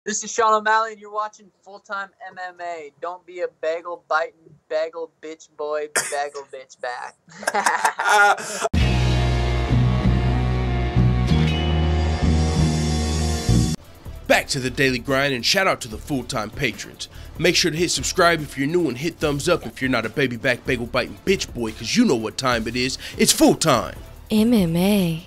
This is Sean O'Malley, and you're watching Full-Time MMA. Don't be a bagel-biting, bagel-bitch boy, bagel-bitch back. Back to the daily grind, and shout out to the full-time patrons. Make sure to hit subscribe if you're new and hit thumbs up if you're not a baby back bagel biting bitch boy, cause you know what time it is. It's full time MMA.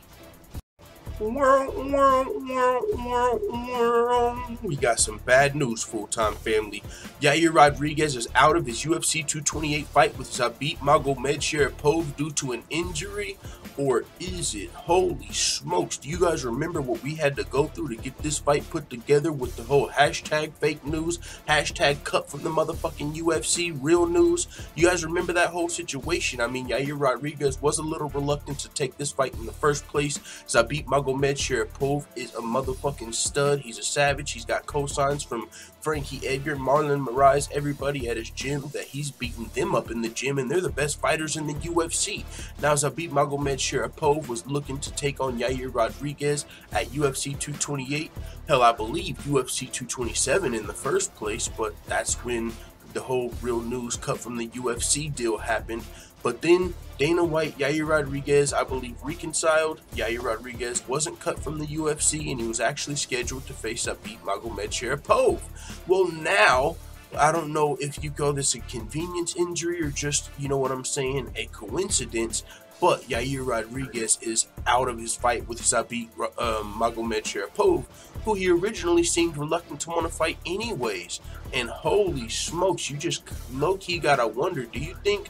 We got some bad news, full-time family. Yair Rodriguez is out of his UFC 228 fight with Zabit Magomedshripov due to an injury, or is it? Holy smokes, do you guys remember what we had to go through to get this fight put together with the whole hashtag fake news, hashtag cut from the motherfucking UFC, real news? You guys remember that whole situation? I mean, Yair Rodriguez was a little reluctant to take this fight in the first place. Zabit Magomedshripov is a motherfucking stud. He's a savage. He's got cosigns from Frankie Edgar, Marlon Moraes, everybody at his gym that he's beating them up in the gym, and they're the best fighters in the UFC. Now, Zabit Magomedshripov was looking to take on Yair Rodriguez at UFC 228. Hell, I believe UFC 227 in the first place, but that's when the whole real news cut from the UFC deal happened. But then Dana White, Yair Rodriguez, I believe, reconciled. Yair Rodriguez wasn't cut from the UFC, and he was actually scheduled to face Zabit Magomedshripov. Well, now, I don't know if you call this a convenience injury or just, you know what I'm saying, a coincidence, but Yair Rodriguez is out of his fight with Zabit Magomedshripov, who he originally seemed reluctant to want to fight anyways. And holy smokes, you just low-key gotta wonder, do you think,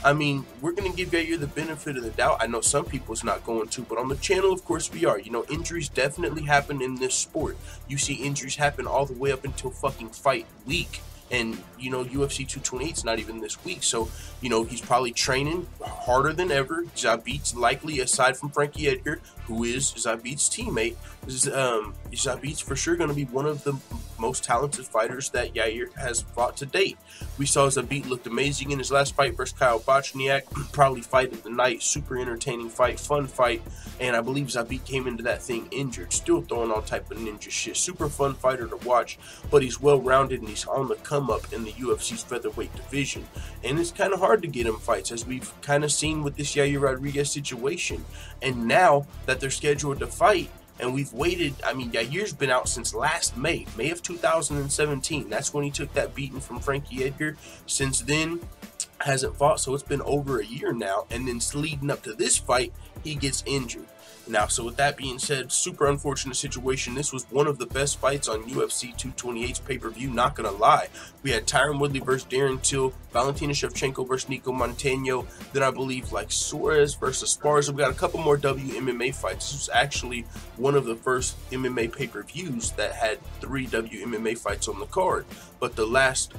I mean, we're going to give Yair the benefit of the doubt. I know some people's not going to, but on the channel, of course, we are. You know, injuries definitely happen in this sport. You see injuries happen all the way up until fucking fight week. And, you know, UFC 228 is not even this week. So, you know, he's probably training harder than ever. Zabit's likely, aside from Frankie Edgar, who is Zabit's teammate, Zabit's for sure going to be one of the most talented fighters that Yair has fought to date. We saw Zabit looked amazing in his last fight versus Kyle Bochniak. Probably fight of the night. Super entertaining fight. Fun fight. And I believe Zabit came into that thing injured. Still throwing all type of ninja shit. Super fun fighter to watch. But he's well-rounded and he's on the come-up in the UFC's featherweight division. And it's kind of hard to get him fights, as we've kind of seen with this Yair Rodriguez situation. And now that they're scheduled to fight, and we've waited, I mean, Yair's been out since last May of 2017. That's when he took that beating from Frankie Edgar. Since then, hasn't fought, so it's been over a year now. And then leading up to this fight, he gets injured. Now, so with that being said, super unfortunate situation. This was one of the best fights on UFC 228's pay-per-view, not gonna lie. We had Tyron Woodley versus Darren Till, Valentina Shevchenko versus Nico Montano, then I believe like Suarez versus Sparza. We got a couple more WMMA fights. This was actually one of the first MMA pay-per-views that had 3 WMMA fights on the card. But the last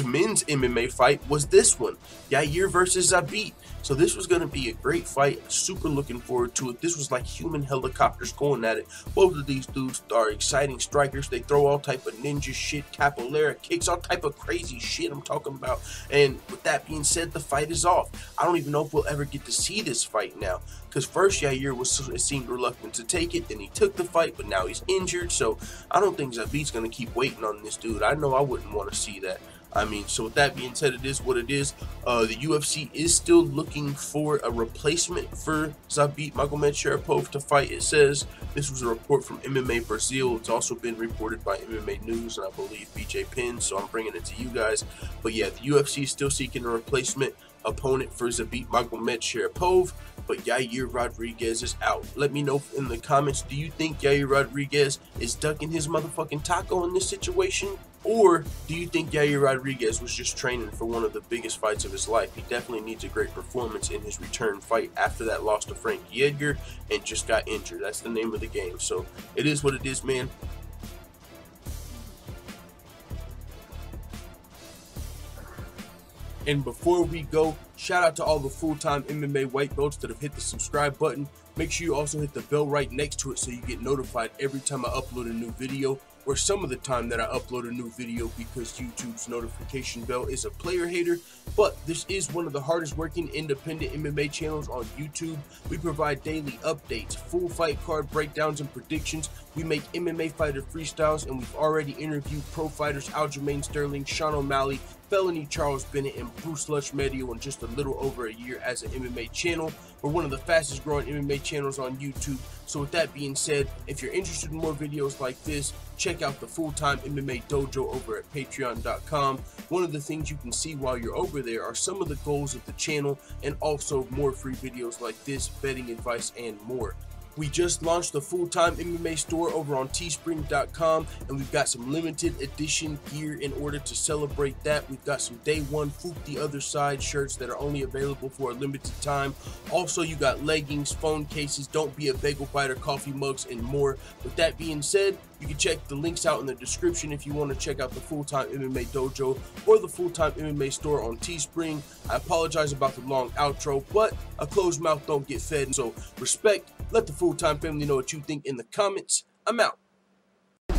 men's MMA fight was this one, Yair versus Zabit. So this was going to be a great fight. Super looking forward to it. This was like human helicopters going at it. Both of these dudes are exciting strikers. They throw all type of ninja shit, capoeira kicks, all type of crazy shit I'm talking about. And with that being said, the fight is off. I don't even know if we'll ever get to see this fight now. Because first Yair seemed reluctant to take it, then he took the fight, but now he's injured. So I don't think Zabit's going to keep waiting on this dude. I know I wouldn't want to see that. I mean, so with that being said, it is what it is. The UFC is still looking for a replacement for Zabit Magomedshripov to fight. It says this was a report from MMA Brazil. It's also been reported by MMA News and I believe BJ Penn, so I'm bringing it to you guys. But yeah, the UFC is still seeking a replacement opponent for Zabit Magomedshripov, but Yair Rodriguez is out. Let me know in the comments, do you think Yair Rodriguez is ducking his motherfucking taco in this situation? Or do you think Yair Rodriguez was just training for one of the biggest fights of his life? He definitely needs a great performance in his return fight after that loss to Frankie Edgar and just got injured. That's the name of the game. So it is what it is, man. And before we go, shout out to all the full-time MMA white belts that have hit the subscribe button. Make sure you also hit the bell right next to it so you get notified every time I upload a new video, or some of the time that I upload a new video, because YouTube's notification bell is a player hater. But this is one of the hardest working independent MMA channels on YouTube. We provide daily updates, full fight card breakdowns and predictions, We make MMA fighter freestyles, and we've already interviewed pro fighters Aljamain Sterling, Sean O'Malley, Felony Charles Bennett, and Bruce Lushmedio in just a little over a year as an MMA channel. We're one of the fastest growing MMA channels on YouTube. So with that being said, if you're interested in more videos like this, check out the Full-Time MMA Dojo over at patreon.com. One of the things you can see while you're over there are some of the goals of the channel, and also more free videos like this, betting advice, and more. We just launched the Full-Time MMA store over on teespring.com, and we've got some limited edition gear in order to celebrate that. We've got some Day One Foop the Other Side shirts that are only available for a limited time. Also, you got leggings, phone cases, Don't Be a Bagel Biter, coffee mugs, and more. With that being said, you can check the links out in the description if you want to check out the Full-Time MMA Dojo or the Full-Time MMA store on Teespring. I apologize about the long outro, but a closed mouth don't get fed, so respect. Let the Full-Time family know what you think in the comments. I'm out.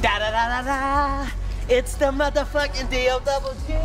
Da da da da da. It's the motherfucking DOJ.